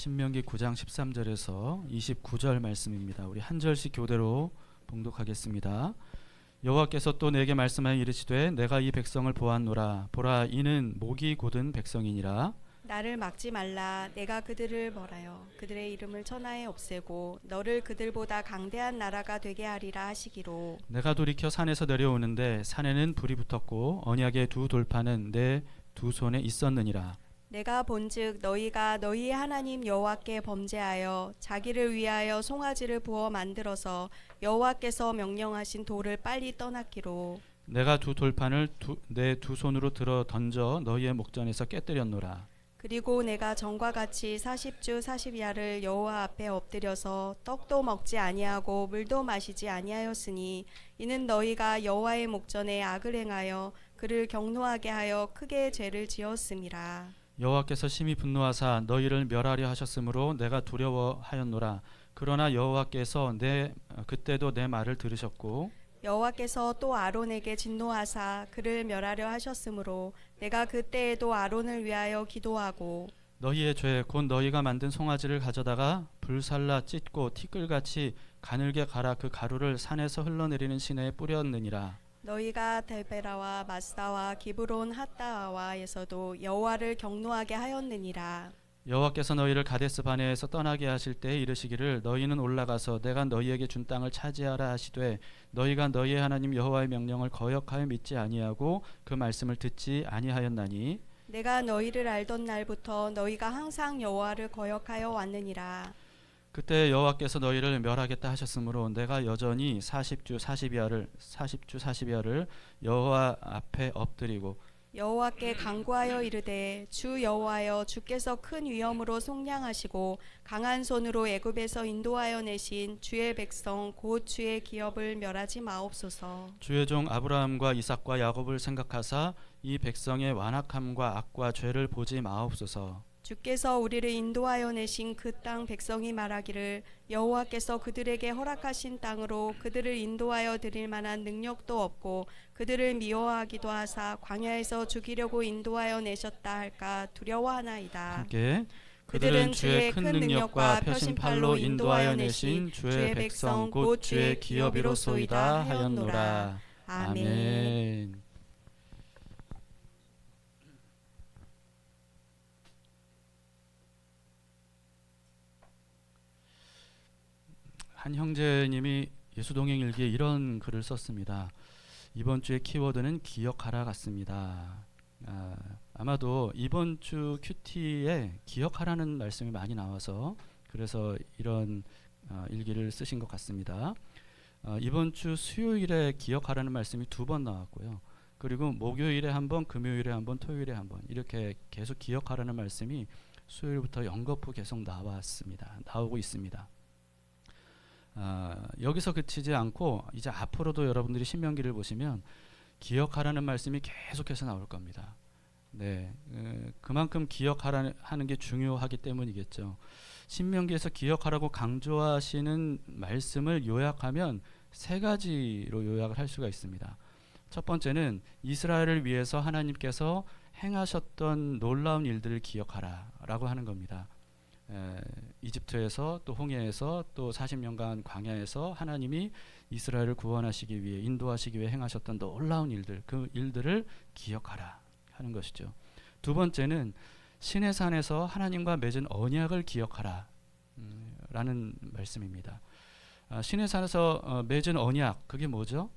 신명기 9장 13절에서 29절 말씀입니다. 우리 한 절씩 교대로 봉독하겠습니다. 여호와께서 또 내게 말씀하여 이르시되 내가 이 백성을 보았노라. 보라, 이는 목이 곧은 백성이니라. 나를 막지 말라. 내가 그들을 벌하여 그들의 이름을 천하에 없애고 너를 그들보다 강대한 나라가 되게 하리라 하시기로. 내가 돌이켜 산에서 내려오는데 산에는 불이 붙었고 언약의 두 돌판은 내 두 손에 있었느니라. 내가 본즉 너희가 너희의 하나님 여호와께 범죄하여 자기를 위하여 송아지를 부어 만들어서 여호와께서 명령하신 돌을 빨리 떠났기로. 내가 두 돌판을 내 두 손으로 들어 던져 너희의 목전에서 깨뜨렸노라. 그리고 내가 전과 같이 40주 40야를 여호와 앞에 엎드려서 떡도 먹지 아니하고 물도 마시지 아니하였으니 이는 너희가 여호와의 목전에 악을 행하여 그를 경노하게 하여 크게 죄를 지었음이라. 여호와께서 심히 분노하사 너희를 멸하려 하셨으므로 내가 두려워하였노라. 그러나 여호와께서 그때도 내 말을 들으셨고 여호와께서 또 아론에게 진노하사 그를 멸하려 하셨으므로 내가 그때에도 아론을 위하여 기도하고 너희의 죄 곧 너희가 만든 송아지를 가져다가 불살라 찢고 티끌같이 가늘게 갈아 그 가루를 산에서 흘러내리는 시내에 뿌렸느니라. 너희가 데베라와 마사와 기브론 핫다와에서도 여호와를 경노하게 하였느니라. 여호와께서 너희를 가데스 바네에서 떠나게 하실 때에 이르시기를 너희는 올라가서 내가 너희에게 준 땅을 차지하라 하시되 너희가 너희의 하나님 여호와의 명령을 거역하여 믿지 아니하고 그 말씀을 듣지 아니하였나니 내가 너희를 알던 날부터 너희가 항상 여호와를 거역하여 왔느니라. 그때 여호와께서 너희를 멸하겠다 하셨으므로 내가 여전히 40주 40야를 여호와 앞에 엎드리고 여호와께 간구하여 이르되 주 여호와여, 주께서 큰 위엄으로 속량하시고 강한 손으로 애굽에서 인도하여 내신 주의 백성 곧 주의 기업을 멸하지 마옵소서. 주의 종 아브라함과 이삭과 야곱을 생각하사 이 백성의 완악함과 악과 죄를 보지 마옵소서. 주께서 우리를 인도하여 내신 그 땅 백성이 말하기를 여호와께서 그들에게 허락하신 땅으로 그들을 인도하여 드릴 만한 능력도 없고 그들을 미워하기도 하사 광야에서 죽이려고 인도하여 내셨다 할까 두려워하나이다. 함께 그들은 주의 큰 능력과 표심팔로 인도하여 내신 주의 백성 곧 주의 기업이로소이다 하였노라. 아멘. 한 형제님이 예수동행일기에 이런 글을 썼습니다. 이번 주의 키워드는 기억하라 같습니다. 아마도 이번 주 큐티에 기억하라는 말씀이 많이 나와서 그래서 이런 일기를 쓰신 것 같습니다. 이번 주 수요일에 기억하라는 말씀이 2번 나왔고요. 그리고 목요일에 한 번, 금요일에 한 번, 토요일에 한 번 이렇게 계속 기억하라는 말씀이 수요일부터 연거푸 계속 나오고 있습니다. 여기서 그치지 않고 이제 앞으로도 여러분들이 신명기를 보시면 기억하라는 말씀이 계속해서 나올 겁니다. 네, 그만큼 기억하라는 게 중요하기 때문이겠죠. 신명기에서 기억하라고 강조하시는 말씀을 요약하면 3가지로 요약을 할 수가 있습니다. 첫 번째는 이스라엘을 위해서 하나님께서 행하셨던 놀라운 일들을 기억하라 라고 하는 겁니다. 이집트에서 또 홍해에서 또 40년간 광야에서 하나님이 이스라엘을 구원하시기 위해 인도하시기 위해 행하셨던 놀라운 일들, 그 일들을 기억하라 하는 것이죠. 2번째는 시내산에서 하나님과 맺은 언약을 기억하라 라는 말씀입니다. 시내산에서 맺은 언약, 그게 뭐죠?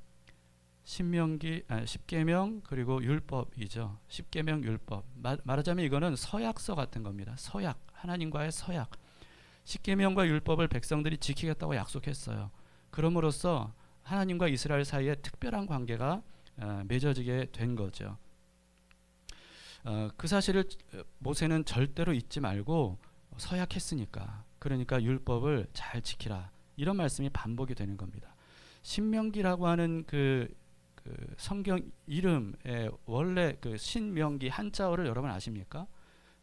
십계명 그리고 율법이죠. 십계명 율법. 말하자면 이거는 서약서 같은 겁니다. 서약, 하나님과의 서약. 십계명과 율법을 백성들이 지키겠다고 약속했어요. 그럼으로써 하나님과 이스라엘 사이에 특별한 관계가 맺어지게 된 거죠. 그 사실을 모세는 절대로 잊지 말고 서약했으니까, 그러니까 율법을 잘 지키라, 이런 말씀이 반복이 되는 겁니다. 신명기라고 하는 그 성경 이름의 원래 그 신명기 한자어를 여러분 아십니까?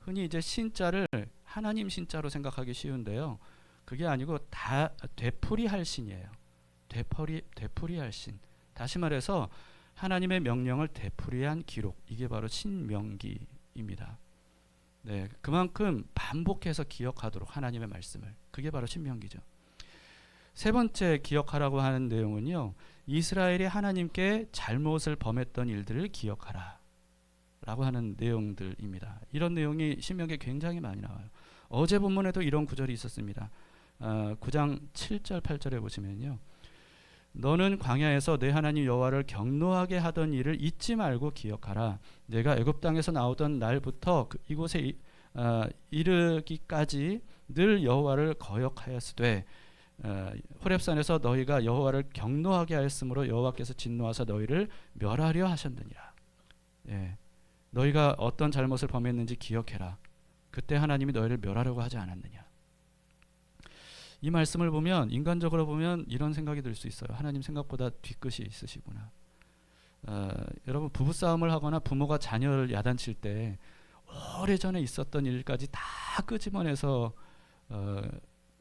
흔히 이제 신자를 하나님 신자로 생각하기 쉬운데요. 그게 아니고 다 되풀이할 신이에요. 되풀이할 신. 다시 말해서 하나님의 명령을 되풀이한 기록. 이게 바로 신명기입니다. 네, 그만큼 반복해서 기억하도록 하나님의 말씀을. 그게 바로 신명기죠. 세 번째 기억하라고 하는 내용은요. 이스라엘이 하나님께 잘못을 범했던 일들을 기억하라 라고 하는 내용들입니다. 이런 내용이 신명기에 굉장히 많이 나와요. 어제 본문에도 이런 구절이 있었습니다. 9장 7절 8절에 보시면요. 너는 광야에서 내 하나님 여호와를 경노하게 하던 일을 잊지 말고 기억하라. 내가 애굽 땅에서 나오던 날부터 이곳에 이르기까지 늘 여호와를 거역하였으되 호렙산에서 너희가 여호와를 경노하게 하였으므로 여호와께서 진노하사 너희를 멸하려 하셨느니라. 예, 너희가 어떤 잘못을 범했는지 기억해라. 그때 하나님이 너희를 멸하려고 하지 않았느냐. 이 말씀을 보면 인간적으로 보면 이런 생각이 들 수 있어요. 하나님 생각보다 뒤끝이 있으시구나. 여러분 부부싸움을 하거나 부모가 자녀를 야단칠 때 오래전에 있었던 일까지 다 끄집어내서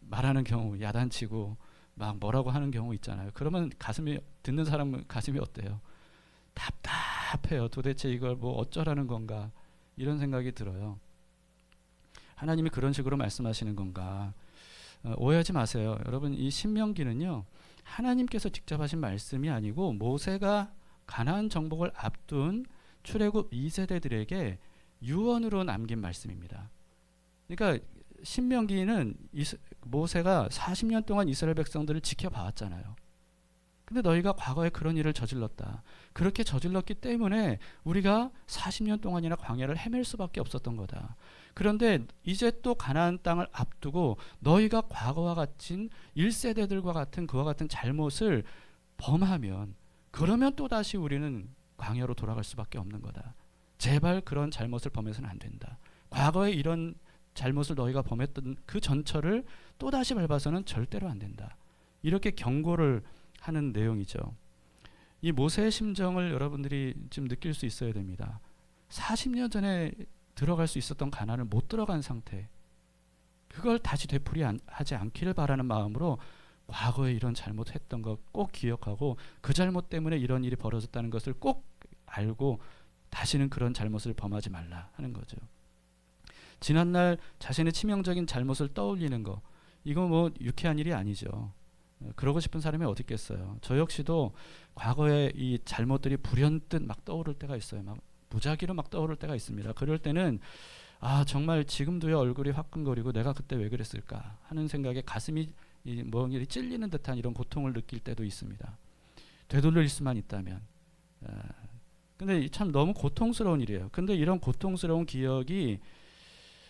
말하는 경우, 야단치고 막 뭐라고 하는 경우 있잖아요. 그러면 듣는 사람 가슴이 어때요? 답답해요. 도대체 이걸 뭐 어쩌라는 건가, 이런 생각이 들어요. 하나님이 그런 식으로 말씀하시는 건가? 오해하지 마세요. 여러분, 이 신명기는요, 하나님께서 직접 하신 말씀이 아니고 모세가 가나안 정복을 앞둔 출애굽 2세대들에게 유언으로 남긴 말씀입니다. 그러니까 신명기는 모세가 40년 동안 이스라엘 백성들을 지켜봐왔잖아요. 근데 너희가 과거에 그런 일을 저질렀다. 그렇게 저질렀기 때문에 우리가 40년 동안이나 광야를 헤맬 수밖에 없었던 거다. 그런데 이제 또 가나안 땅을 앞두고 너희가 과거와 같은 1세대들과 같은 그와 같은 잘못을 범하면, 그러면 또다시 우리는 광야로 돌아갈 수밖에 없는 거다. 제발 그런 잘못을 범해서는 안 된다. 과거에 이런 잘못을 너희가 범했던 그 전철을 또다시 밟아서는 절대로 안 된다. 이렇게 경고를 하는 내용이죠. 이 모세의 심정을 여러분들이 지금 느낄 수 있어야 됩니다. 40년 전에 들어갈 수 있었던 가나안을 못 들어간 상태, 그걸 다시 되풀이하지 않기를 바라는 마음으로 과거에 이런 잘못했던 것 꼭 기억하고 그 잘못 때문에 이런 일이 벌어졌다는 것을 꼭 알고 다시는 그런 잘못을 범하지 말라 하는 거죠. 지난날 자신의 치명적인 잘못을 떠올리는 거, 이거 뭐 유쾌한 일이 아니죠. 그러고 싶은 사람이 어디 있겠어요. 저 역시도 과거에 이 잘못들이 불현듯 막 떠오를 때가 있어요. 막 무작위로 막 떠오를 때가 있습니다. 그럴 때는 정말 지금도요 얼굴이 화끈거리고 내가 그때 왜 그랬을까 하는 생각에 가슴이 멍이 찔리는 듯한 이런 고통을 느낄 때도 있습니다. 되돌릴 수만 있다면. 근데 참 너무 고통스러운 일이에요. 근데 이런 고통스러운 기억이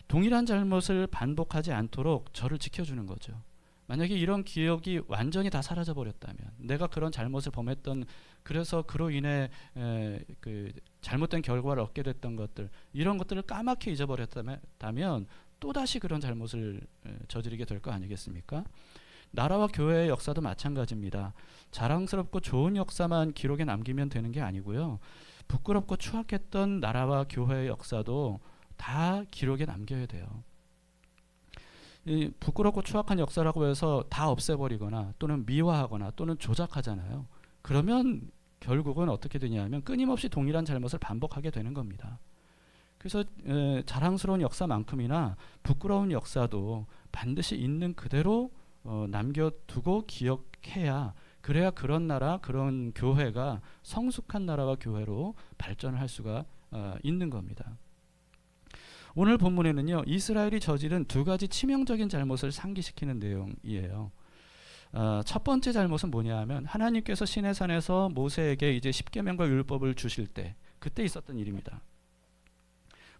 동일한 잘못을 반복하지 않도록 저를 지켜주는 거죠. 만약에 이런 기억이 완전히 다 사라져 버렸다면, 내가 그런 잘못을 범했던, 그래서 그로 인해 그 잘못된 결과를 얻게 됐던 것들, 이런 것들을 까맣게 잊어버렸다면 또다시 그런 잘못을 저지르게 될 거 아니겠습니까? 나라와 교회의 역사도 마찬가지입니다. 자랑스럽고 좋은 역사만 기록에 남기면 되는 게 아니고요, 부끄럽고 추악했던 나라와 교회의 역사도 다 기록에 남겨야 돼요. 이 부끄럽고 추악한 역사라고 해서 다 없애버리거나 또는 미화하거나 또는 조작하잖아요. 그러면 결국은 어떻게 되냐면 끊임없이 동일한 잘못을 반복하게 되는 겁니다. 그래서 자랑스러운 역사만큼이나 부끄러운 역사도 반드시 있는 그대로 남겨두고 기억해야, 그래야 그런 나라, 그런 교회가 성숙한 나라와 교회로 발전을 할 수가 있는 겁니다. 오늘 본문에는요, 이스라엘이 저지른 두 가지 치명적인 잘못을 상기시키는 내용이에요. 첫 번째 잘못은 뭐냐 하면 하나님께서 시내산에서 모세에게 이제 십계명과 율법을 주실 때, 그때 있었던 일입니다.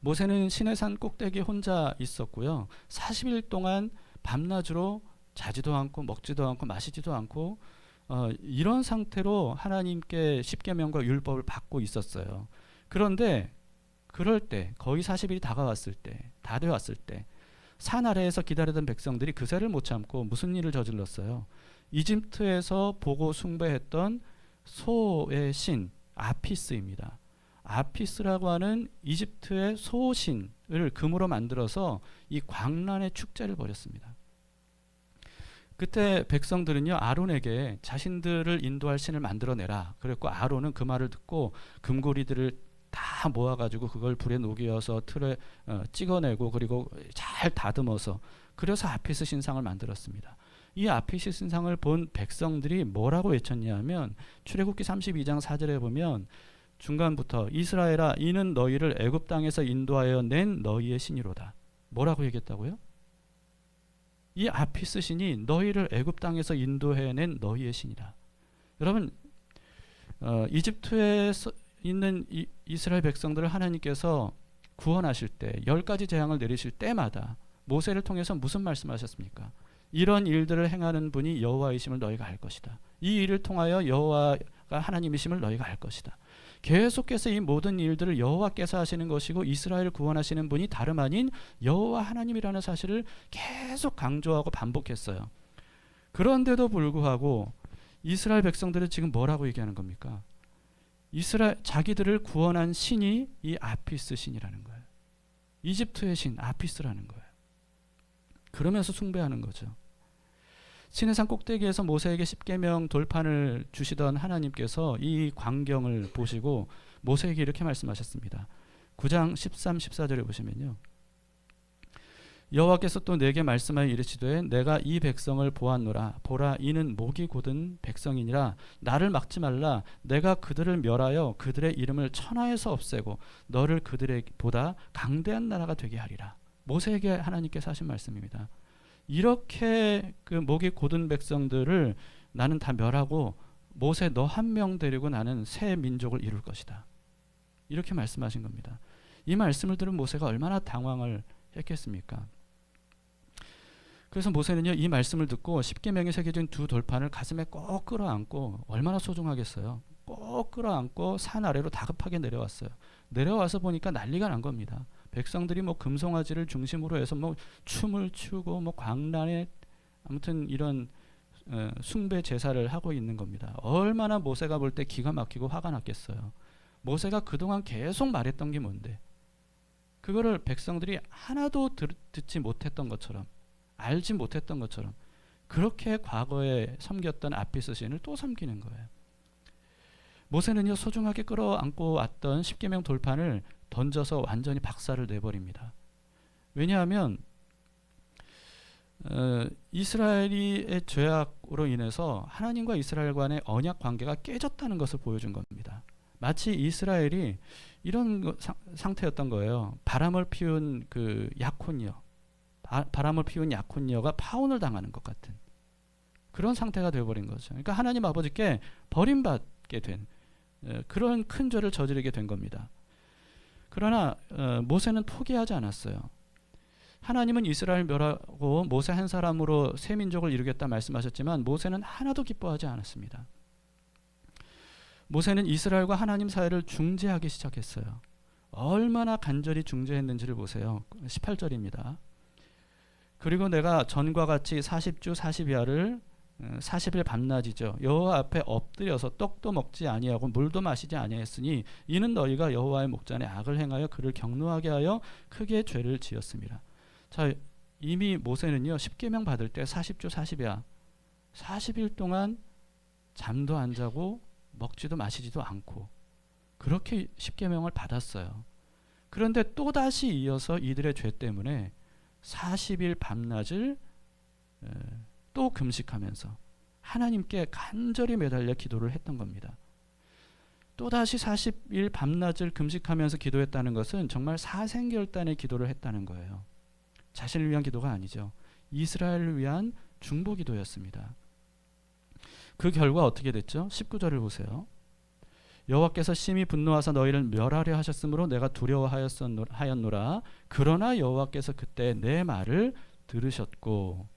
모세는 시내산 꼭대기 혼자 있었고요, 40일 동안 밤낮으로 자지도 않고 먹지도 않고 마시지도 않고 이런 상태로 하나님께 십계명과 율법을 받고 있었어요. 그런데 그럴 때, 거의 40일이 다가왔을 때, 다 되었을 때, 산 아래에서 기다리던 백성들이 그새를 못 참고 무슨 일을 저질렀어요? 이집트에서 보고 숭배했던 소의 신 아피스입니다. 아피스라고 하는 이집트의 소신을 금으로 만들어서 이 광란의 축제를 벌였습니다. 그때 백성들은요, 아론에게 자신들을 인도할 신을 만들어내라 그랬고, 아론은 그 말을 듣고 금고리들을 다 다 모아가지고 그걸 불에 녹여서 틀에 찍어내고 그리고 잘 다듬어서 그래서 아피스 신상을 만들었습니다. 이 아피스 신상을 본 백성들이 뭐라고 외쳤냐면 출애굽기 32장 4절에 보면 중간부터 이스라엘아 이는 너희를 애굽 땅에서 인도하여 낸 너희의 신이로다. 뭐라고 얘기했다고요? 이 아피스 신이 너희를 애굽 땅에서 인도해낸 너희의 신이다. 여러분 이집트에 있는 이스라엘 백성들을 하나님께서 구원하실 때 10가지 재앙을 내리실 때마다 모세를 통해서 무슨 말씀하셨습니까? 이런 일들을 행하는 분이 여호와이심을 너희가 알 것이다. 이 일을 통하여 여호와가 하나님이심을 너희가 알 것이다. 계속해서 이 모든 일들을 여호와께서 하시는 것이고 이스라엘을 구원하시는 분이 다름 아닌 여호와 하나님이라는 사실을 계속 강조하고 반복했어요. 그런데도 불구하고 이스라엘 백성들은 지금 뭐라고 얘기하는 겁니까? 자기들을 구원한 신이 이 아피스 신이라는 거예요. 이집트의 신 아피스라는 거예요. 그러면서 숭배하는 거죠. 시내산 꼭대기에서 모세에게 십계명 돌판을 주시던 하나님께서 이 광경을 보시고 모세에게 이렇게 말씀하셨습니다. 9장 13, 14절에 보시면요. 여호와께서 또 내게 말씀하여 이르시되 내가 이 백성을 보았노라. 보라 이는 목이 곧은 백성이니라. 나를 막지 말라. 내가 그들을 멸하여 그들의 이름을 천하에서 없애고 너를 그들보다 강대한 나라가 되게 하리라. 모세에게 하나님께서 하신 말씀입니다. 이렇게 그 목이 곧은 백성들을 나는 다 멸하고 모세 너 한 명 데리고 나는 새 민족을 이룰 것이다. 이렇게 말씀하신 겁니다. 이 말씀을 들은 모세가 얼마나 당황을 했겠습니까? 그래서 모세는요 이 말씀을 듣고 십계명에 새겨진 두 돌판을 가슴에 꼭 끌어안고 얼마나 소중하겠어요. 꼭 끌어안고 산 아래로 다급하게 내려왔어요. 내려와서 보니까 난리가 난 겁니다. 백성들이 뭐 금송아지를 중심으로 해서 뭐 춤을 추고 뭐 광란에 아무튼 이런 숭배 제사를 하고 있는 겁니다. 얼마나 모세가 볼 때 기가 막히고 화가 났겠어요. 모세가 그동안 계속 말했던 게 뭔데? 그거를 백성들이 하나도 듣지 못했던 것처럼 알지 못했던 것처럼 그렇게 과거에 섬겼던 아피스 신을 또 섬기는 거예요. 모세는요 소중하게 끌어안고 왔던 십계명 돌판을 던져서 완전히 박살을 내버립니다. 왜냐하면 이스라엘의 죄악으로 인해서 하나님과 이스라엘 간의 언약 관계가 깨졌다는 것을 보여준 겁니다. 마치 이스라엘이 이런 상태였던 거예요. 바람을 피운 그 약혼녀, 바람을 피운 약혼녀가 파혼을 당하는 것 같은 그런 상태가 되어버린 거죠. 그러니까 하나님 아버지께 버림받게 된 그런 큰 죄를 저지르게 된 겁니다. 그러나 모세는 포기하지 않았어요. 하나님은 이스라엘 멸하고 모세 한 사람으로 새 민족을 이루겠다 말씀하셨지만 모세는 하나도 기뻐하지 않았습니다. 모세는 이스라엘과 하나님 사이를 중재하기 시작했어요. 얼마나 간절히 중재했는지를 보세요. 18절입니다. 그리고 내가 전과 같이 40주 40야를 40일 밤낮이죠. 여호와 앞에 엎드려서 떡도 먹지 아니하고 물도 마시지 아니했으니 이는 너희가 여호와의 목전에 악을 행하여 그를 경노하게 하여 크게 죄를 지었습니다. 자, 이미 모세는요 십계명 받을 때 40주 40야 40일 동안 잠도 안 자고 먹지도 마시지도 않고 그렇게 십계명을 받았어요. 그런데 또다시 이어서 이들의 죄 때문에 40일 밤낮을 또 금식하면서 하나님께 간절히 매달려 기도를 했던 겁니다. 또다시 40일 밤낮을 금식하면서 기도했다는 것은 정말 사생결단의 기도를 했다는 거예요. 자신을 위한 기도가 아니죠. 이스라엘을 위한 중보 기도였습니다. 그 결과 어떻게 됐죠? 19절을 보세요. 여호와께서 심히 분노하사 너희를 멸하려 하셨으므로 내가 두려워하였노라. 그러나 여호와께서 그때 내 말을 들으셨고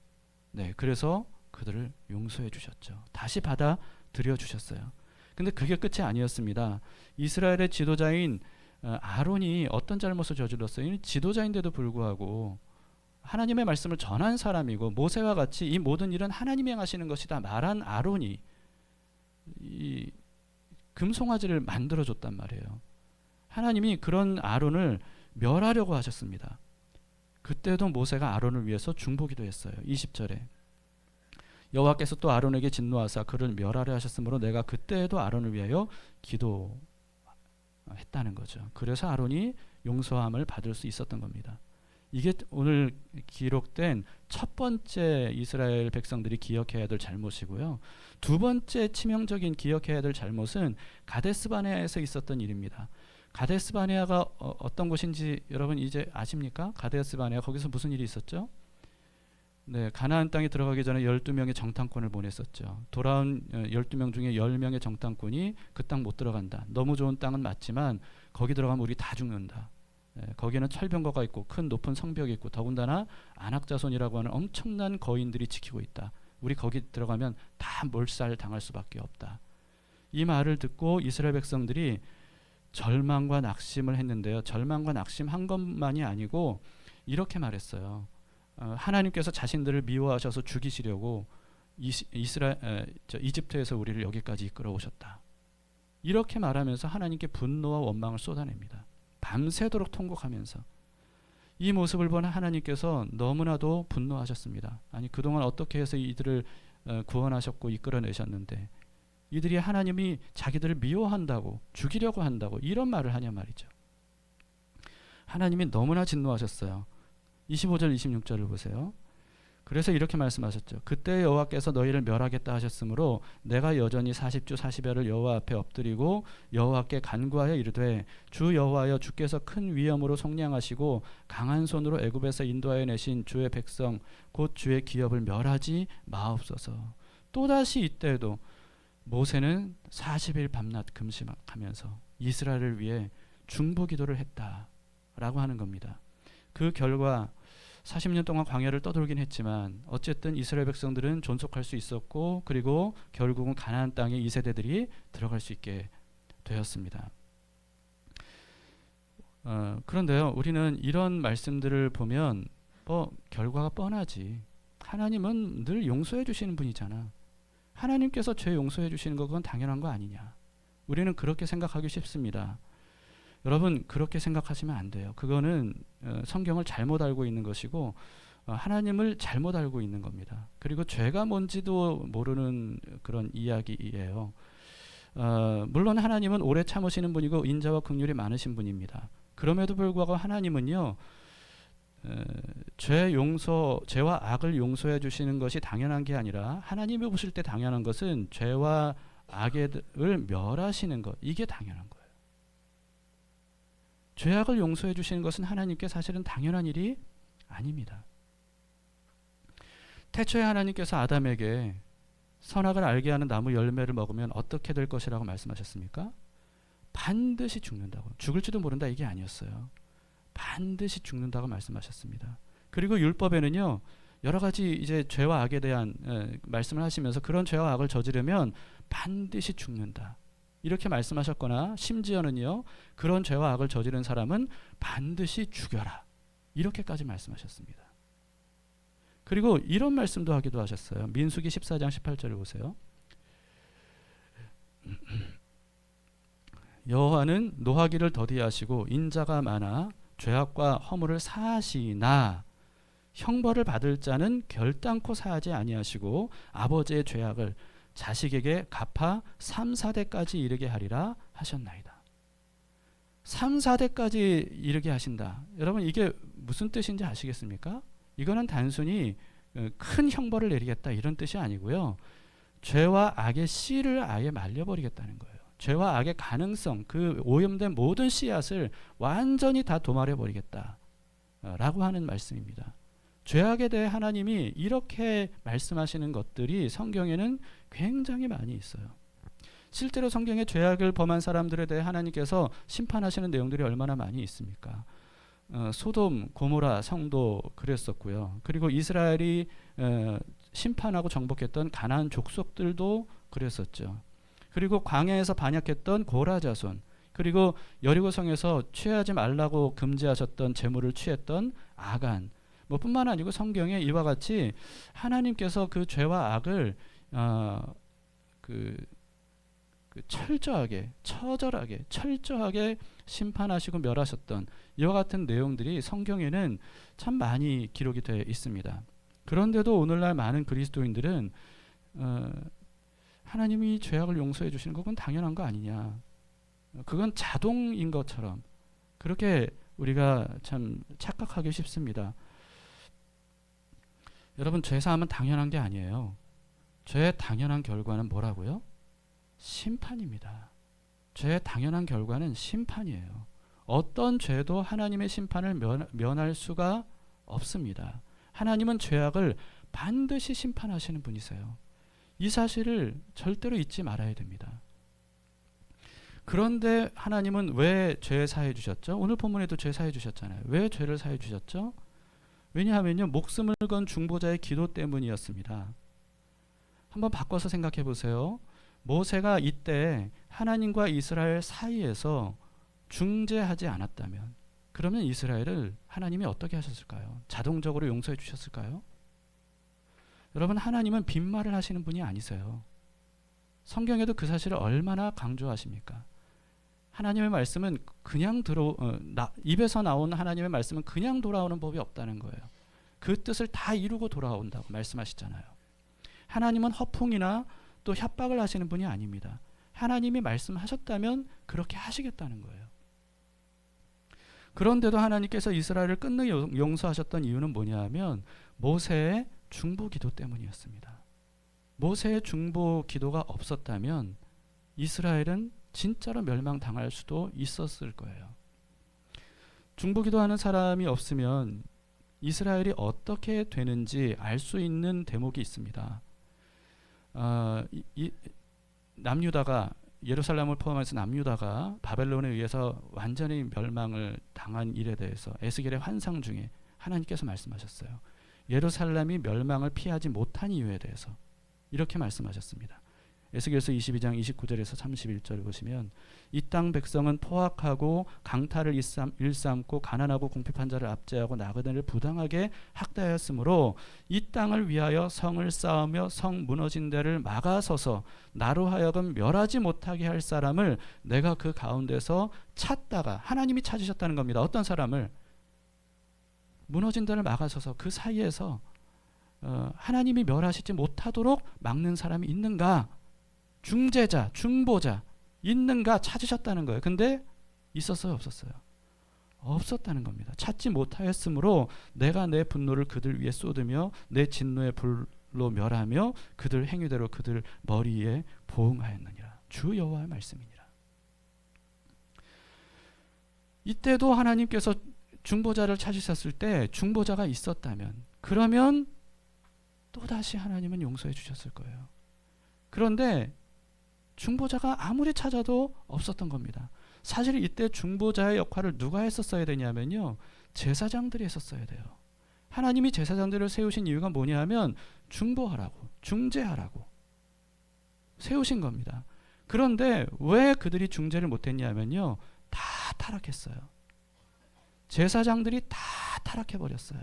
그래서 그들을 용서해 주셨죠. 다시 받아들여 주셨어요. 근데 그게 끝이 아니었습니다. 이스라엘의 지도자인 아론이 어떤 잘못을 저질렀어요? 지도자인데도 불구하고 하나님의 말씀을 전한 사람이고 모세와 같이 이 모든 일은 하나님이 행하시는 것이다 말한 아론이 이 금송아지를 만들어줬단 말이에요. 하나님이 그런 아론을 멸하려고 하셨습니다. 그때도 모세가 아론을 위해서 중보기도 했어요. 20절에 여호와께서 또 아론에게 진노하사 그를 멸하려 하셨으므로 내가 그때에도 아론을 위하여 했다는 거죠. 그래서 아론이 용서함을 받을 수 있었던 겁니다. 이게 오늘 기록된 첫 번째 이스라엘 백성들이 기억해야 될 잘못이고요. 두 번째 치명적인 기억해야 될 잘못은 가데스 바네아에서 있었던 일입니다. 가데스 바네아가 어떤 곳인지 여러분 이제 아십니까? 가데스 바네아 거기서 무슨 일이 있었죠? 네, 가나안 땅에 들어가기 전에 12명의 정탐꾼을 보냈었죠. 돌아온 12명 중에 10명의 정탐꾼이 그 땅 못 들어간다. 너무 좋은 땅은 맞지만 거기 들어가면 우리 다 죽는다. 거기에는 철병거가 있고 큰 높은 성벽이 있고 더군다나 안악자손이라고 하는 엄청난 거인들이 지키고 있다. 우리 거기 들어가면 다 몰살 당할 수밖에 없다. 이 말을 듣고 이스라엘 백성들이 절망과 낙심을 했는데요. 절망과 낙심한 것만이 아니고 이렇게 말했어요. 하나님께서 자신들을 미워하셔서 죽이시려고 이집트에서 우리를 여기까지 이끌어 오셨다. 이렇게 말하면서 하나님께 분노와 원망을 쏟아냅니다. 밤새도록 통곡하면서. 이 모습을 본 하나님께서 너무나도 분노하셨습니다. 아니 그동안 어떻게 해서 이들을 구원하셨고 이끌어내셨는데 이들이 하나님이 자기들을 미워한다고 죽이려고 한다고 이런 말을 하냐 말이죠. 하나님이 너무나 진노하셨어요. 25절 26절을 보세요. 그래서 이렇게 말씀하셨죠. 그때 여호와께서 너희를 멸하겠다 하셨으므로 내가 여전히 40주 40여를 여호와 앞에 엎드리고 여호와께 간구하여 이르되 주 여호와여 주께서 큰 위엄으로 속량하시고 강한 손으로 애굽에서 인도하여 내신 주의 백성 곧 주의 기업을 멸하지 마옵소서. 또다시 이때에도 모세는 40일 밤낮 금식하면서 이스라엘을 위해 중보 기도를 했다라고 하는 겁니다. 그 결과 40년 동안 광야를 떠돌긴 했지만 어쨌든 이스라엘 백성들은 존속할 수 있었고 그리고 결국은 가나안 땅에 2세대들이 들어갈 수 있게 되었습니다. 그런데요, 우리는 이런 말씀들을 보면 결과가 뻔하지. 하나님은 늘 용서해 주시는 분이잖아. 하나님께서 죄 용서해 주시는 거 그건 당연한 거 아니냐. 우리는 그렇게 생각하기 쉽습니다. 여러분 그렇게 생각하시면 안 돼요. 그거는 성경을 잘못 알고 있는 것이고 하나님을 잘못 알고 있는 겁니다. 그리고 죄가 뭔지도 모르는 그런 이야기예요. 물론 하나님은 오래 참으시는 분이고 인자와 긍휼이 많으신 분입니다. 그럼에도 불구하고 하나님은요, 죄와 악을 용서해 주시는 것이 당연한 게 아니라 하나님이 보실 때 당연한 것은 죄와 악을 멸하시는 것, 이게 당연한 거예요. 죄악을 용서해 주시는 것은 하나님께 사실은 당연한 일이 아닙니다. 태초에 하나님께서 아담에게 선악을 알게 하는 나무 열매를 먹으면 어떻게 될 것이라고 말씀하셨습니까? 반드시 죽는다고. 죽을지도 모른다 이게 아니었어요. 반드시 죽는다고 말씀하셨습니다. 그리고 율법에는요, 여러 가지 이제 죄와 악에 대한 말씀을 하시면서 그런 죄와 악을 저지르면 반드시 죽는다. 이렇게 말씀하셨거나 심지어는요, 그런 죄와 악을 저지른 사람은 반드시 죽여라. 이렇게까지 말씀하셨습니다. 그리고 이런 말씀도 하기도 하셨어요. 민수기 14장 18절을 보세요. 여호와는 노하기를 더디하시고 인자가 많아 죄악과 허물을 사하시나 형벌을 받을 자는 결단코 사하지 아니하시고 아버지의 죄악을 자식에게 갚아 3, 4대까지 이르게 하리라 하셨나이다. 3, 4대까지 이르게 하신다. 여러분 이게 무슨 뜻인지 아시겠습니까? 이거는 단순히 큰 형벌을 내리겠다 이런 뜻이 아니고요. 죄와 악의 씨를 아예 말려버리겠다는 거예요. 죄와 악의 가능성, 그 오염된 모든 씨앗을 완전히 다 도말해버리겠다 라고 하는 말씀입니다. 죄악에 대해 하나님이 이렇게 말씀하시는 것들이 성경에는 굉장히 많이 있어요. 실제로 성경에 죄악을 범한 사람들에 대해 하나님께서 심판하시는 내용들이 얼마나 많이 있습니까? 소돔, 고모라 성도 그랬었고요. 그리고 이스라엘이 심판하고 정복했던 가나안 족속들도 그랬었죠. 그리고 광야에서 반역했던 고라 자손, 그리고 여리고성에서 취하지 말라고 금지하셨던 재물을 취했던 아간, 뿐만 아니고 성경에 이와 같이 하나님께서 그 죄와 악을 철저하게, 처절하게, 철저하게 심판하시고 멸하셨던 이와 같은 내용들이 성경에는 참 많이 기록이 되어 있습니다. 그런데도 오늘날 많은 그리스도인들은 하나님이 죄악을 용서해 주시는 건 당연한 거 아니냐. 그건 자동인 것처럼 그렇게 우리가 참 착각하기 쉽습니다. 여러분, 죄사함은 당연한 게 아니에요. 죄의 당연한 결과는 뭐라고요? 심판입니다. 죄의 당연한 결과는 심판이에요. 어떤 죄도 하나님의 심판을 면할 수가 없습니다. 하나님은 죄악을 반드시 심판하시는 분이세요. 이 사실을 절대로 잊지 말아야 됩니다. 그런데 하나님은 왜 죄 사해 주셨죠? 오늘 본문에도 죄 사해 주셨잖아요. 왜 죄를 사해 주셨죠? 왜냐하면요, 목숨을 건 중보자의 기도 때문이었습니다. 한번 바꿔서 생각해 보세요. 모세가 이때 하나님과 이스라엘 사이에서 중재하지 않았다면, 그러면 이스라엘을 하나님이 어떻게 하셨을까요? 자동적으로 용서해 주셨을까요? 여러분, 하나님은 빈말을 하시는 분이 아니세요. 성경에도 그 사실을 얼마나 강조하십니까? 하나님의 말씀은 그냥 입에서 나온 하나님의 말씀은 그냥 돌아오는 법이 없다는 거예요. 그 뜻을 다 이루고 돌아온다고 말씀하시잖아요. 하나님은 허풍이나 또 협박을 하시는 분이 아닙니다. 하나님이 말씀하셨다면 그렇게 하시겠다는 거예요. 그런데도 하나님께서 이스라엘을 끝내 용서하셨던 이유는 뭐냐 하면 모세의 중보 기도 때문이었습니다. 모세의 중보 기도가 없었다면 이스라엘은 진짜로 멸망당할 수도 있었을 거예요. 중보 기도하는 사람이 없으면 이스라엘이 어떻게 되는지 알 수 있는 대목이 있습니다. 남유다가, 예루살렘을 포함해서 남유다가 바벨론에 의해서 완전히 멸망을 당한 일에 대해서 에스겔의 환상 중에 하나님께서 말씀하셨어요. 예루살렘이 멸망을 피하지 못한 이유에 대해서 이렇게 말씀하셨습니다. 에스겔서 22장 29절에서 31절을 보시면 이 땅 백성은 포악하고 강탈을 일삼고 가난하고 궁핍한 자를 압제하고 나그네를 부당하게 학대하였으므로 이 땅을 위하여 성을 쌓으며 성 무너진 데를 막아서서 나로 하여금 멸하지 못하게 할 사람을 내가 그 가운데서 찾다가, 하나님이 찾으셨다는 겁니다. 어떤 사람을? 무너진 데를 막아서서 그 사이에서 하나님이 멸하시지 못하도록 막는 사람이 있는가? 중재자, 중보자 있는가 찾으셨다는 거예요. 근데 있었어요, 없었어요? 없었다는 겁니다. 찾지 못하였으므로 내가 내 분노를 그들 위에 쏟으며 내 진노의 불로 멸하며 그들 행위대로 그들 머리에 보응하였느니라. 주 여호와의 말씀이니라. 이때도 하나님께서 중보자를 찾으셨을 때 중보자가 있었다면, 그러면 또다시 하나님은 용서해 주셨을 거예요. 그런데 중보자가 아무리 찾아도 없었던 겁니다. 사실 이때 중보자의 역할을 누가 했었어야 되냐면요, 제사장들이 했었어야 돼요. 하나님이 제사장들을 세우신 이유가 뭐냐 하면 중보하라고, 중재하라고 세우신 겁니다. 그런데 왜 그들이 중재를 못했냐면요, 다 타락했어요. 제사장들이 다 타락해버렸어요.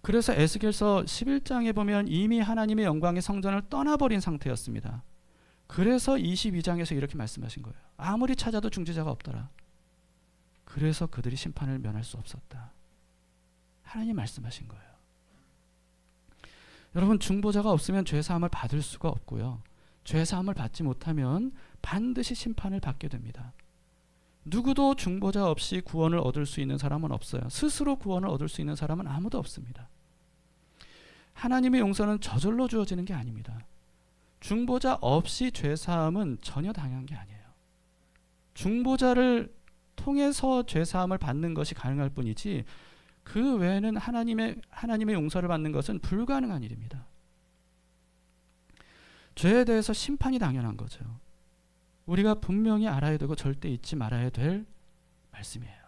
그래서 에스겔서 11장에 보면 이미 하나님의 영광의 성전을 떠나버린 상태였습니다. 그래서 22장에서 이렇게 말씀하신 거예요. 아무리 찾아도 중재자가 없더라. 그래서 그들이 심판을 면할 수 없었다. 하나님 말씀하신 거예요. 여러분, 중보자가 없으면 죄사함을 받을 수가 없고요. 죄사함을 받지 못하면 반드시 심판을 받게 됩니다. 누구도 중보자 없이 구원을 얻을 수 있는 사람은 없어요. 스스로 구원을 얻을 수 있는 사람은 아무도 없습니다. 하나님의 용서는 저절로 주어지는 게 아닙니다. 중보자 없이 죄사함은 전혀 당연한 게 아니에요. 중보자를 통해서 죄사함을 받는 것이 가능할 뿐이지 그 외에는 하나님의 용서를 받는 것은 불가능한 일입니다. 죄에 대해서 심판이 당연한 거죠. 우리가 분명히 알아야 되고 절대 잊지 말아야 될 말씀이에요.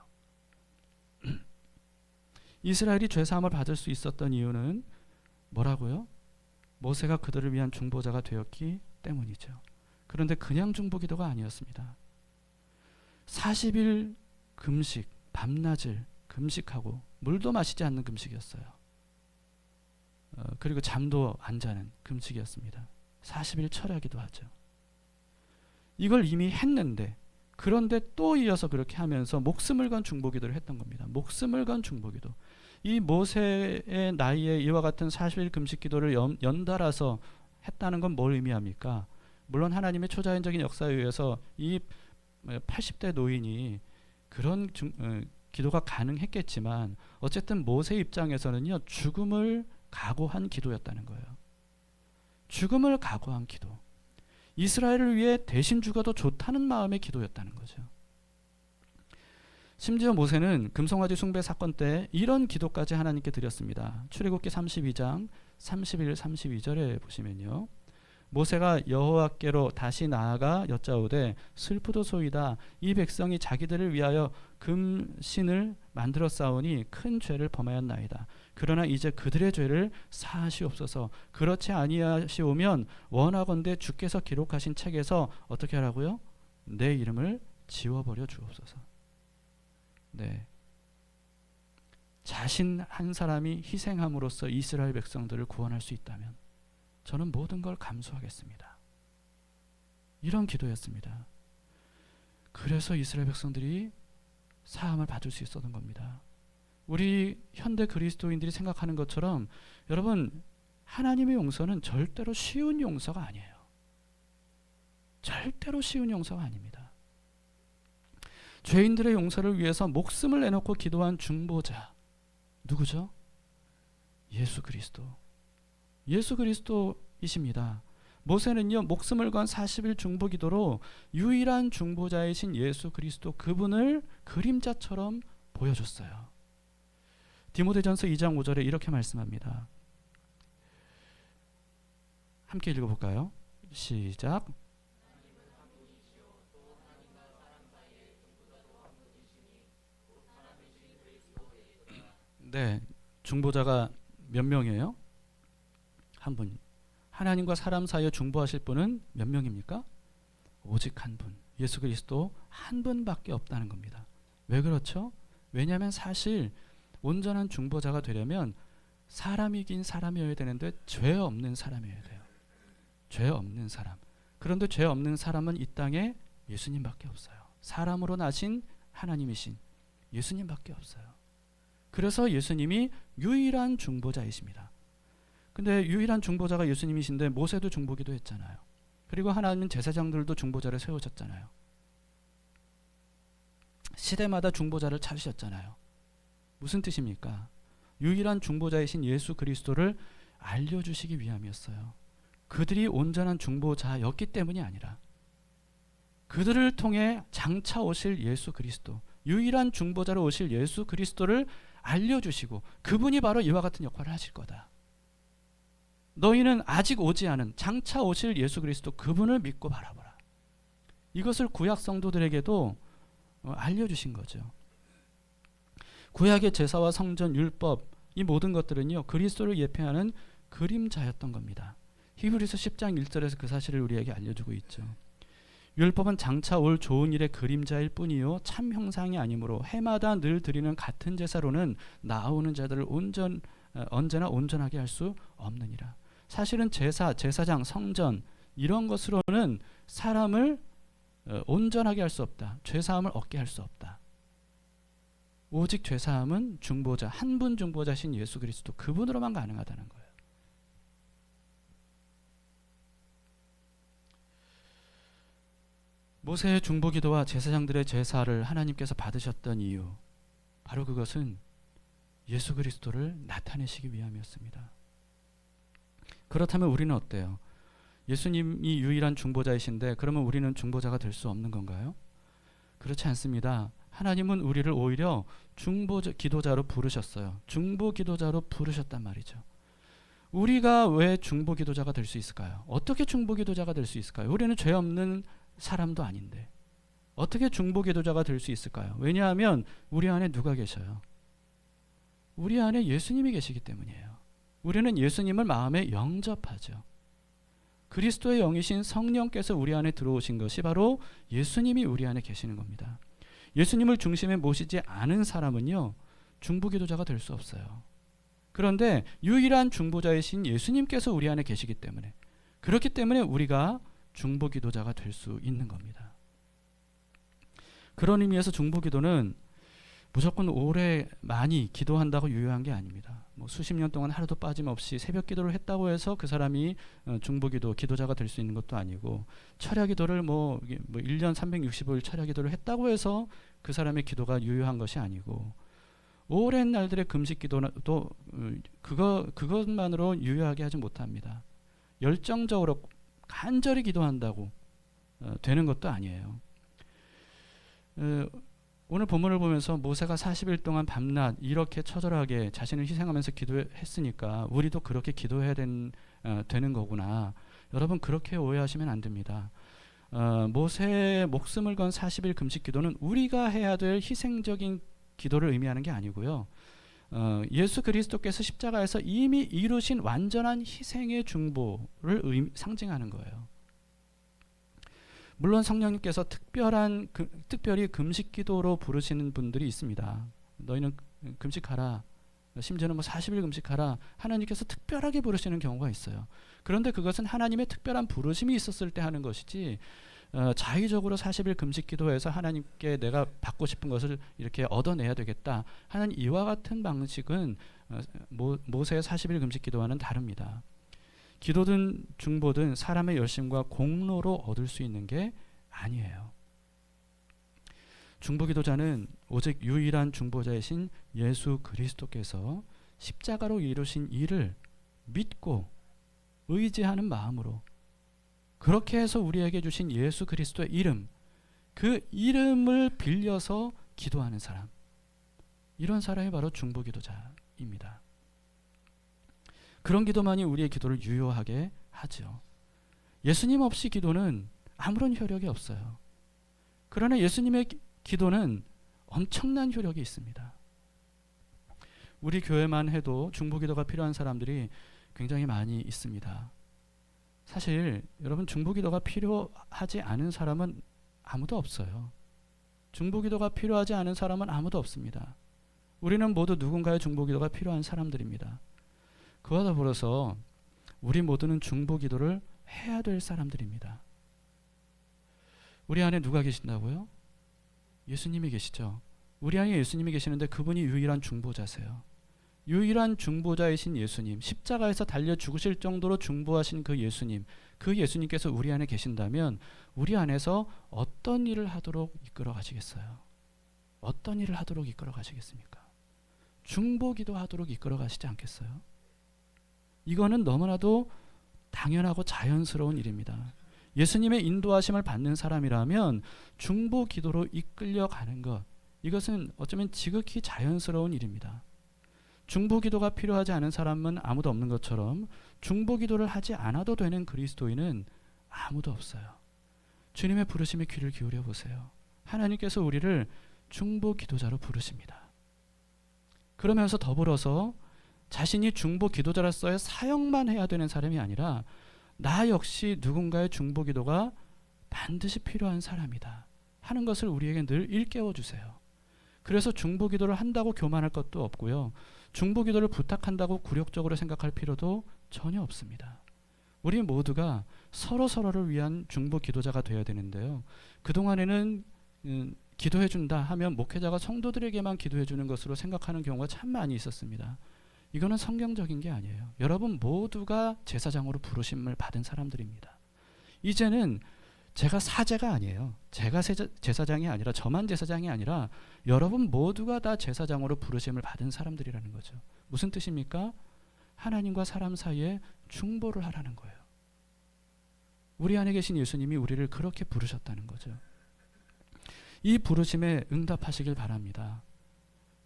이스라엘이 죄사함을 받을 수 있었던 이유는 뭐라고요? 모세가 그들을 위한 중보자가 되었기 때문이죠. 그런데 그냥 중보기도가 아니었습니다. 40일 금식, 밤낮을 금식하고 물도 마시지 않는 금식이었어요. 그리고 잠도 안 자는 금식이었습니다. 40일 철야기도 하죠. 이걸 이미 했는데, 그런데 또 이어서 그렇게 하면서 목숨을 건 중보기도를 했던 겁니다. 목숨을 건 중보기도. 이 모세의 나이에 이와 같은 40일 금식기도를 연달아서 했다는 건 뭘 의미합니까? 물론 하나님의 초자연적인 역사에 의해서 이 80대 노인이 그런 기도가 가능했겠지만 어쨌든 모세 입장에서는요, 죽음을 각오한 기도였다는 거예요. 죽음을 각오한 기도. 이스라엘을 위해 대신 죽어도 좋다는 마음의 기도였다는 거죠. 심지어 모세는 금송아지 숭배 사건 때 이런 기도까지 하나님께 드렸습니다. 출애굽기 32장 31, 32절에 보시면요, 모세가 여호와께로 다시 나아가 여짜오되 슬프도소이다. 이 백성이 자기들을 위하여 금신을 만들어 싸우니 큰 죄를 범하였나이다. 그러나 이제 그들의 죄를 사하시옵소서. 그렇지 아니하시오면 원하건대 주께서 기록하신 책에서 어떻게 하라고요? 내 이름을 지워버려 주옵소서. 네, 자신 한 사람이 희생함으로써 이스라엘 백성들을 구원할 수 있다면 저는 모든 걸 감수하겠습니다. 이런 기도였습니다. 그래서 이스라엘 백성들이 사함을 받을 수 있었던 겁니다. 우리 현대 그리스도인들이 생각하는 것처럼 여러분, 하나님의 용서는 절대로 쉬운 용서가 아니에요. 절대로 쉬운 용서가 아닙니다. 죄인들의 용서를 위해서 목숨을 내놓고 기도한 중보자, 누구죠? 예수 그리스도. 예수 그리스도이십니다. 모세는요, 목숨을 건 40일 중보 기도로 유일한 중보자이신 예수 그리스도, 그분을 그림자처럼 보여줬어요. 디모데전서 2장 5절에 이렇게 말씀합니다. 함께 읽어볼까요? 시작. 네, 중보자가 몇 명이에요? 한 분. 하나님과 사람 사이에 중보하실 분은 몇 명입니까? 오직 한 분. 예수 그리스도 한 분밖에 없다는 겁니다. 왜 그렇죠? 왜냐하면 사실 온전한 중보자가 되려면 사람이긴 사람이어야 되는데 죄 없는 사람이어야 돼요. 죄 없는 사람. 그런데 죄 없는 사람은 이 땅에 예수님밖에 없어요. 사람으로 나신 하나님이신 예수님밖에 없어요. 그래서 예수님이 유일한 중보자이십니다. 근데 유일한 중보자가 예수님이신데 모세도 중보기도 했잖아요. 그리고 하나님은 제사장들도 중보자를 세우셨잖아요. 시대마다 중보자를 찾으셨잖아요. 무슨 뜻입니까? 유일한 중보자이신 예수 그리스도를 알려주시기 위함이었어요. 그들이 온전한 중보자였기 때문이 아니라 그들을 통해 장차 오실 예수 그리스도, 유일한 중보자로 오실 예수 그리스도를 알려주시고 그분이 바로 이와 같은 역할을 하실 거다. 너희는 아직 오지 않은 장차 오실 예수 그리스도, 그분을 믿고 바라보라. 이것을 구약 성도들에게도 알려주신 거죠. 구약의 제사와 성전, 율법, 이 모든 것들은요, 그리스도를 예표하는 그림자였던 겁니다. 히브리서 10장 1절에서 그 사실을 우리에게 알려주고 있죠. 율법은 장차 올 좋은 일의 그림자일 뿐이요 참 형상이 아니므로 해마다 늘 드리는 같은 제사로는 나아오는 자들을 언제나 온전하게 할 수 없느니라. 사실은 제사, 제사장, 성전 이런 것으로는 사람을 온전하게 할 수 없다. 죄사함을 얻게 할 수 없다. 오직 죄사함은 중보자, 한 분 중보자신 예수 그리스도, 그분으로만 가능하다는 거예요. 모세의 중보기도와 제사장들의 제사를 하나님께서 받으셨던 이유, 바로 그것은 예수 그리스도를 나타내시기 위함이었습니다. 그렇다면 우리는 어때요? 예수님이 유일한 중보자이신데 그러면 우리는 중보자가 될 수 없는 건가요? 그렇지 않습니다. 하나님은 우리를 오히려 기도자로 부르셨어요. 중보기도자로 부르셨단 말이죠. 우리가 왜 중보기도자가 될 수 있을까요? 어떻게 중보기도자가 될 수 있을까요? 우리는 죄 없는 사람도 아닌데 어떻게 중보기도자가 될 수 있을까요? 왜냐하면 우리 안에 누가 계셔요? 우리 안에 예수님이 계시기 때문이에요. 우리는 예수님을 마음에 영접하죠. 그리스도의 영이신 성령께서 우리 안에 들어오신 것이 바로 예수님이 우리 안에 계시는 겁니다. 예수님을 중심에 모시지 않은 사람은요, 중보기도자가 될 수 없어요. 그런데 유일한 중보자이신 예수님께서 우리 안에 계시기 때문에, 그렇기 때문에 우리가 중보기도자가 될 수 있는 겁니다. 그런 의미에서 중보기도는 무조건 오래 많이 기도한다고 유효한 게 아닙니다. 뭐 수십 년 동안 하루도 빠짐없이 새벽 기도를 했다고 해서 그 사람이 중보기도 기도자가 될 수 있는 것도 아니고, 철야 기도를 뭐 1년 365일 철야 기도를 했다고 해서 그 사람의 기도가 유효한 것이 아니고, 오랜 날들의 금식 기도도 그것만으로 유효하게 하지 못합니다. 열정적으로 간절히 기도한다고 되는 것도 아니에요. 오늘 본문을 보면서 모세가 40일 동안 밤낮 이렇게 처절하게 자신을 희생하면서 기도했으니까 우리도 그렇게 기도해야 되는 거구나. 여러분, 그렇게 오해하시면 안 됩니다. 모세의 목숨을 건 40일 금식 기도는 우리가 해야 될 희생적인 기도를 의미하는 게 아니고요. 예수 그리스도께서 십자가에서 이미 이루신 완전한 희생의 중보를 상징하는 거예요. 물론 성령님께서 특별히 금식 기도로 부르시는 분들이 있습니다. 너희는 금식하라, 심지어는 40일 금식하라, 하나님께서 특별하게 부르시는 경우가 있어요. 그런데 그것은 하나님의 특별한 부르심이 있었을 때 하는 것이지, 자의적으로 40일 금식 기도해서 하나님께 내가 받고 싶은 것을 이렇게 얻어내야 되겠다 하는 이와 같은 방식은 모세의 40일 금식 기도와는 다릅니다. 기도든 중보든 사람의 열심과 공로로 얻을 수 있는 게 아니에요. 중보기도자는 오직 유일한 중보자이신 예수 그리스도께서 십자가로 이루신 일을 믿고 의지하는 마음으로, 그렇게 해서 우리에게 주신 예수 그리스도의 이름, 그 이름을 빌려서 기도하는 사람, 이런 사람이 바로 중보기도자입니다. 그런 기도만이 우리의 기도를 유효하게 하죠. 예수님 없이 기도는 아무런 효력이 없어요. 그러나 예수님의 기도는 엄청난 효력이 있습니다. 우리 교회만 해도 중보기도가 필요한 사람들이 굉장히 많이 있습니다. 사실 여러분, 중보기도가 필요하지 않은 사람은 아무도 없어요. 중보기도가 필요하지 않은 사람은 아무도 없습니다. 우리는 모두 누군가의 중보기도가 필요한 사람들입니다. 그와 더불어서 우리 모두는 중보기도를 해야 될 사람들입니다. 우리 안에 누가 계신다고요? 예수님이 계시죠. 우리 안에 예수님이 계시는데 그분이 유일한 중보자세요. 유일한 중보자이신 예수님, 십자가에서 달려 죽으실 정도로 중보하신 그 예수님께서 우리 안에 계신다면 우리 안에서 어떤 일을 하도록 이끌어 가시겠어요? 어떤 일을 하도록 이끌어 가시겠습니까? 중보기도 하도록 이끌어 가시지 않겠어요? 이거는 너무나도 당연하고 자연스러운 일입니다. 예수님의 인도하심을 받는 사람이라면 중보기도로 이끌려가는 것, 이것은 어쩌면 지극히 자연스러운 일입니다. 중보기도가 필요하지 않은 사람은 아무도 없는 것처럼 중보기도를 하지 않아도 되는 그리스도인은 아무도 없어요. 주님의 부르심에 귀를 기울여 보세요. 하나님께서 우리를 중보기도자로 부르십니다. 그러면서 더불어서 자신이 중보기도자로서의 사역만 해야 되는 사람이 아니라 나 역시 누군가의 중보기도가 반드시 필요한 사람이다 하는 것을 우리에게 늘 일깨워 주세요. 그래서 중보기도를 한다고 교만할 것도 없고요. 중보기도를 부탁한다고 굴욕적으로 생각할 필요도 전혀 없습니다. 우리 모두가 서로서로를 위한 중보기도자가 되어야 되는데요. 그동안에는 기도해 준다 하면 목회자가 성도들에게만 기도해 주는 것으로 생각하는 경우가 참 많이 있었습니다. 이거는 성경적인 게 아니에요. 여러분 모두가 제사장으로 부르심을 받은 사람들입니다. 이제는 제가 사제가 아니에요. 제가 제사장이 아니라, 저만 제사장이 아니라 여러분 모두가 다 제사장으로 부르심을 받은 사람들이라는 거죠. 무슨 뜻입니까? 하나님과 사람 사이에 중보를 하라는 거예요. 우리 안에 계신 예수님이 우리를 그렇게 부르셨다는 거죠. 이 부르심에 응답하시길 바랍니다.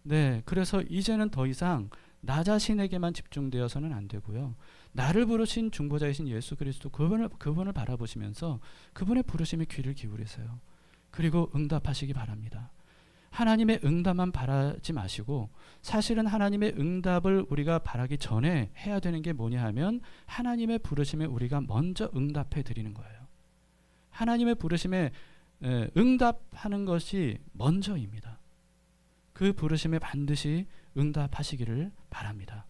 네, 그래서 이제는 더 이상 나 자신에게만 집중되어서는 안 되고요. 나를 부르신 중보자이신 예수 그리스도 그분을 바라보시면서 그분의 부르심에 귀를 기울이세요. 그리고 응답하시기 바랍니다. 하나님의 응답만 바라지 마시고, 사실은 하나님의 응답을 우리가 바라기 전에 해야 되는 게 뭐냐 하면 하나님의 부르심에 우리가 먼저 응답해 드리는 거예요. 하나님의 부르심에 응답하는 것이 먼저입니다. 그 부르심에 반드시 응답하시기를 바랍니다.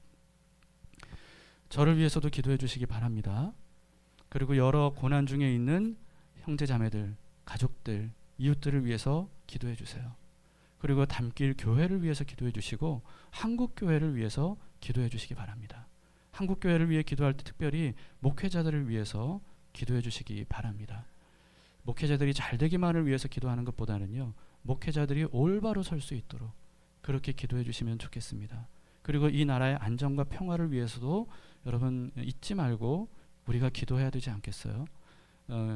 저를 위해서도 기도해 주시기 바랍니다. 그리고 여러 고난 중에 있는 형제 자매들, 가족들, 이웃들을 위해서 기도해 주세요. 그리고 담길 교회를 위해서 기도해 주시고 한국 교회를 위해서 기도해 주시기 바랍니다. 한국 교회를 위해 기도할 때 특별히 목회자들을 위해서 기도해 주시기 바랍니다. 목회자들이 잘 되기만을 위해서 기도하는 것보다는요, 목회자들이 올바로 설 수 있도록 그렇게 기도해 주시면 좋겠습니다. 그리고 이 나라의 안정과 평화를 위해서도 여러분 잊지 말고 우리가 기도해야 되지 않겠어요?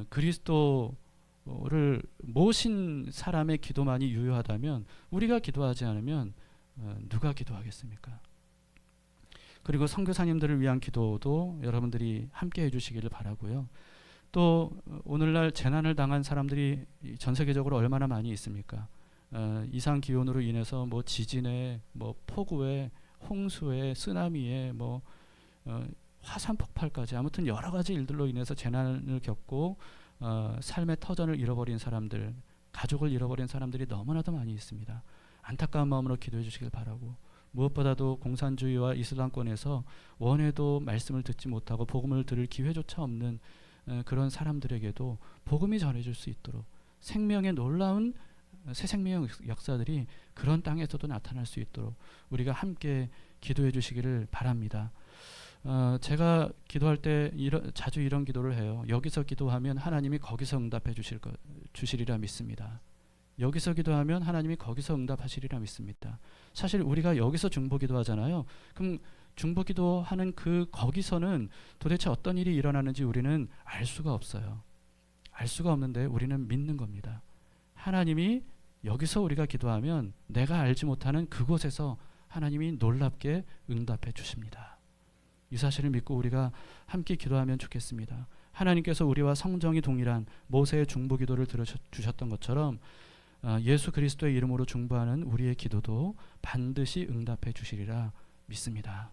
그리스도를 모신 사람의 기도만이 유효하다면 우리가 기도하지 않으면 누가 기도하겠습니까? 그리고 선교사님들을 위한 기도도 여러분들이 함께 해주시기를 바라고요. 또 오늘날 재난을 당한 사람들이 전 세계적으로 얼마나 많이 있습니까? 이상 기온으로 인해서 뭐 지진에, 뭐 폭우에, 홍수에, 쓰나미에, 뭐 화산 폭발까지 아무튼 여러 가지 일들로 인해서 재난을 겪고 삶의 터전을 잃어버린 사람들, 가족을 잃어버린 사람들이 너무나도 많이 있습니다. 안타까운 마음으로 기도해 주시길 바라고, 무엇보다도 공산주의와 이슬람권에서 원해도 말씀을 듣지 못하고 복음을 들을 기회조차 없는 그런 사람들에게도 복음이 전해질 수 있도록 생명의 놀라운 새 생명의 역사들이 그런 땅에서도 나타날 수 있도록 우리가 함께 기도해 주시기를 바랍니다. 제가 기도할 때 자주 이런 기도를 해요. 여기서 기도하면 하나님이 거기서 응답해 주시리라 믿습니다. 여기서 기도하면 하나님이 거기서 응답하시리라 믿습니다. 사실 우리가 여기서 중보기도 하잖아요. 그럼 중보기도 하는 그 거기서는 도대체 어떤 일이 일어나는지 우리는 알 수가 없어요. 알 수가 없는데 우리는 믿는 겁니다. 하나님이 여기서 우리가 기도하면 내가 알지 못하는 그곳에서 하나님이 놀랍게 응답해 주십니다. 이 사실을 믿고 우리가 함께 기도하면 좋겠습니다. 하나님께서 우리와 성정이 동일한 모세의 중보기도를 들어주셨던 것처럼 예수 그리스도의 이름으로 중보하는 우리의 기도도 반드시 응답해 주시리라 믿습니다.